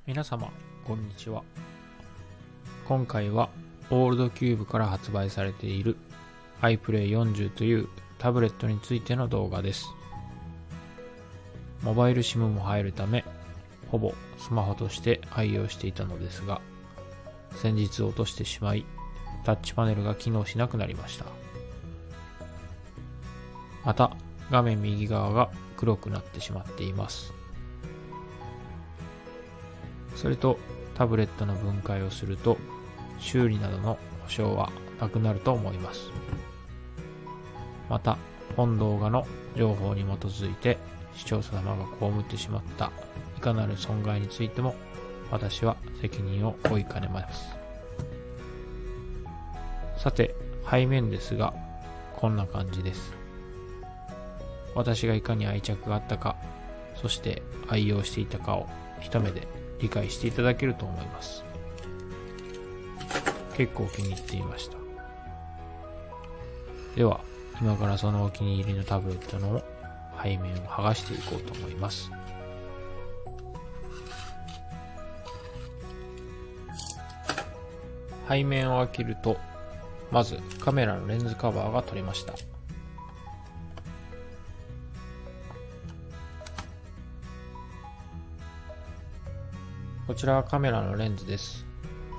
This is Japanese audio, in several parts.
皆様こんにちは。今回はオールドキューブから発売されている iPlay40 というタブレットについての動画です。モバイル SIM も入るためほぼスマホとして愛用していたのですが、先日落としてしまいタッチパネルが機能しなくなりました。また画面右側が黒くなってしまっています。それとタブレットの分解をすると修理などの保証はなくなると思います。また本動画の情報に基づいて視聴者様が被ってしまったいかなる損害についても私は責任を負いかねます。さて背面ですがこんな感じです。私がいかに愛着があったか、そして愛用していたかを一目で理解していただけると思います。結構気に入っていました。では今からそのお気に入りのタブレットの背面を剥がしていこうと思います。背面を開けるとまずカメラのレンズカバーが取れました。こちらはカメラのレンズです。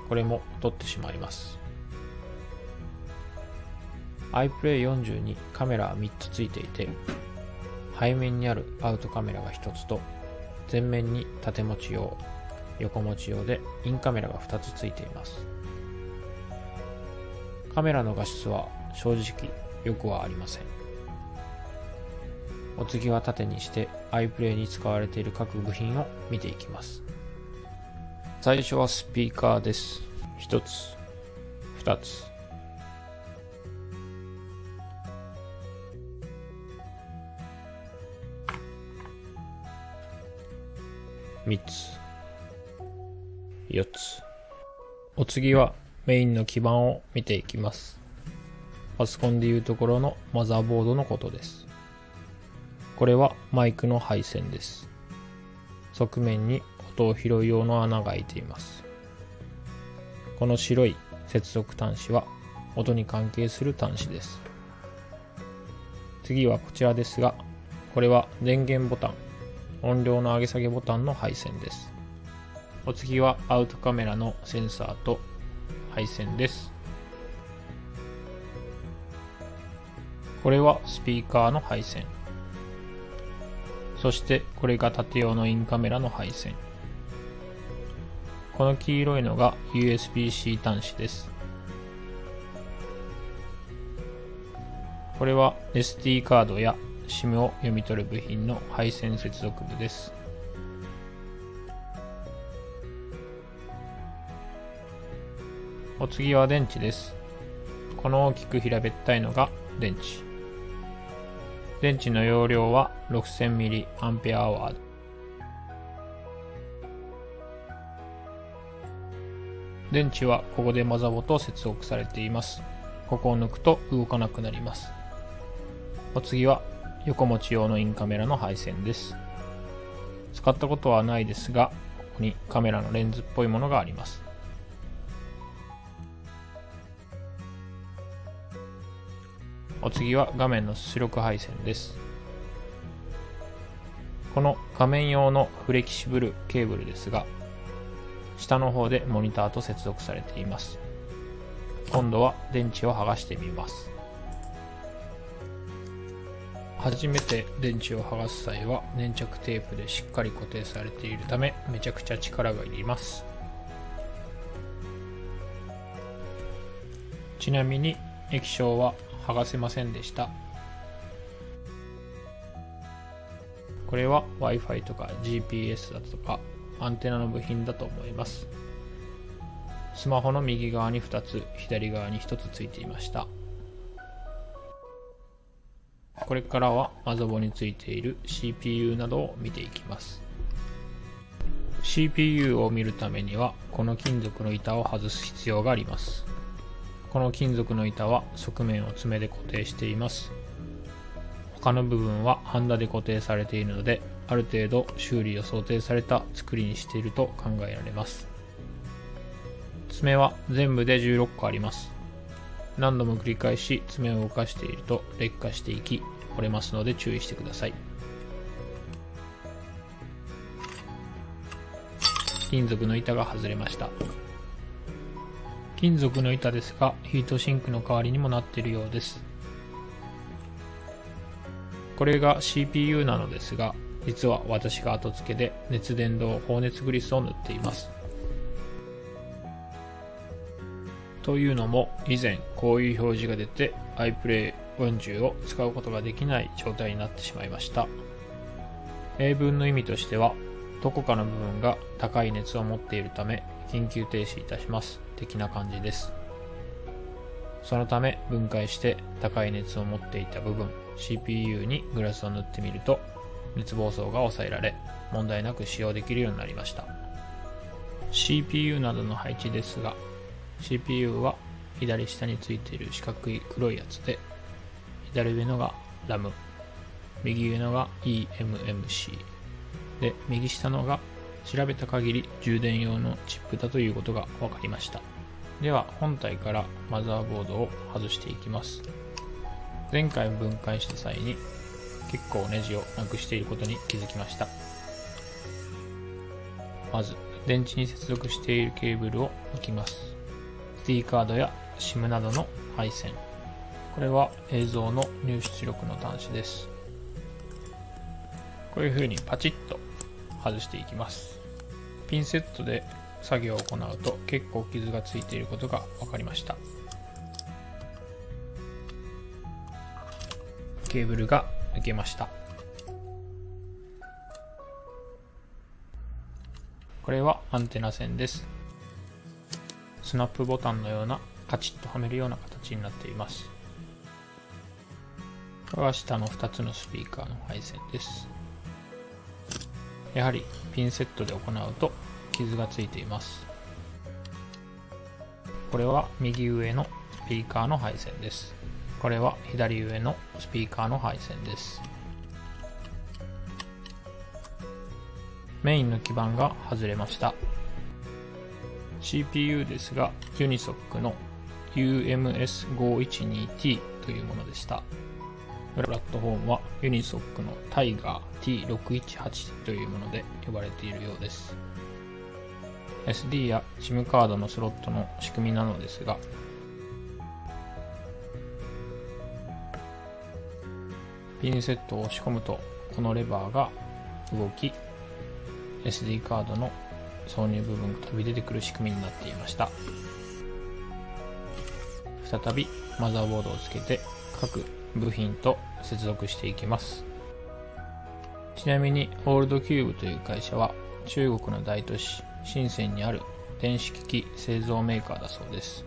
これも取ってしまいます。iPlay40 にカメラは3つついていて、背面にあるアウトカメラが1つと、前面に縦持ち用、横持ち用でインカメラが2つついています。カメラの画質は正直良くはありません。お次は縦にして iPlay に使われている各部品を見ていきます。最初はスピーカーです。1つ、2つ、3つ、4つ。お次はメインの基板を見ていきます。パソコンでいうところのマザーボードのことです。これはマイクの配線です。側面に音を拾う用の穴が開いています。この白い接続端子は音に関係する端子です。次はこちらですが、これは電源ボタン、音量の上げ下げボタンの配線です。お次はアウトカメラのセンサーと配線です。これはスピーカーの配線。そしてこれが縦用のインカメラの配線。この黄色いのが USB-C 端子です。これは SD カードや SIM を読み取る部品の配線接続部です。お次は電池です。この大きく平べったいのが電池。電池の容量は 6000mAh。電池はここでマザボと接続されています。ここを抜くと動かなくなります。お次は横持ち用のインカメラの配線です。使ったことはないですが、ここにカメラのレンズっぽいものがあります。お次は画面の出力配線です。この画面用のフレキシブルケーブルですが、下の方でモニターと接続されています。今度は電池を剥がしてみます。初めて電池を剥がす際は粘着テープでしっかり固定されているためめちゃくちゃ力がいります。ちなみに液晶は剥がせませんでした。これは Wi-Fi とか GPS だとかアンテナの部品だと思います。スマホの右側に2つ、左側に1つついていました。これからはマザボについている CPU などを見ていきます。CPU を見るためにはこの金属の板を外す必要があります。この金属の板は側面を爪で固定しています。他の部分はハンダで固定されているのである程度修理を想定された作りにしていると考えられます。爪は全部で16個あります。何度も繰り返し爪を動かしていると劣化していき折れますので注意してください。金属の板が外れました。金属の板ですがヒートシンクの代わりにもなっているようです。これが CPU なのですが、実は私が後付けで熱伝導放熱グリスを塗っています。というのも以前こういう表示が出て iPlay40 を使うことができない状態になってしまいました。英文の意味としては、どこかの部分が高い熱を持っているため緊急停止いたします的な感じです。そのため分解して高い熱を持っていた部分 CPU にグラスを塗ってみると熱暴走が抑えられ問題なく使用できるようになりました。 CPU などの配置ですが、 CPU は左下についている四角い黒いやつで、左上のが RAM、 右上のが eMMC で、右下のが調べた限り充電用のチップだということが分かりました。では本体からマザーボードを外していきます。前回分解した際に結構ネジをなくしていることに気づきました。まず電池に接続しているケーブルを抜きます。SD カードや SIM などの配線、これは映像の入出力の端子です。こういう風にパチッと外していきます。ピンセットで作業を行うと結構傷がついていることが分かりました。ケーブルが抜けました。これはアンテナ線です。スナップボタンのようなカチッとはめるような形になっています。これは下の2つのスピーカーの配線です。やはりピンセットで行うと傷がついています。これは右上のスピーカーの配線です。これは左上のスピーカーの配線です。メインの基板が外れました。 CPU ですがユニソックの UMS512T というものでした。プラットフォームはユニソックのタイガー T618 というもので呼ばれているようです。 SD や SIM カードのスロットの仕組みなのですが、ピンセットを押し込むとこのレバーが動き SD カードの挿入部分が飛び出てくる仕組みになっていました。再びマザーボードをつけて各部品と接続していきます。ちなみにオールドキューブという会社は中国の大都市深センにある電子機器製造メーカーだそうです。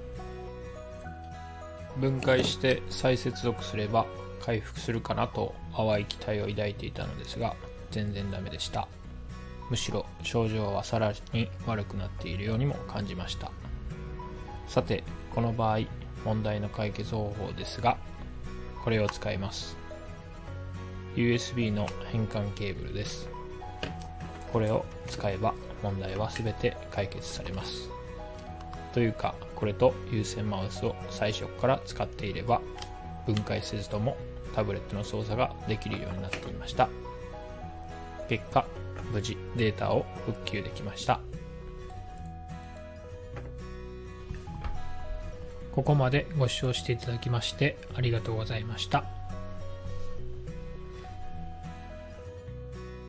分解して再接続すれば回復するかなと淡い期待を抱いていたのですが、全然ダメでした。むしろ症状はさらに悪くなっているようにも感じました。さてこの場合問題の解決方法ですが、これを使います。 USB の変換ケーブルです。これを使えば問題は全て解決されます。というかこれと有線マウスを最初から使っていれば分解せずともタブレットの操作ができるようになっていました。結果無事データを復旧できました。ここまでご視聴していただきましてありがとうございました。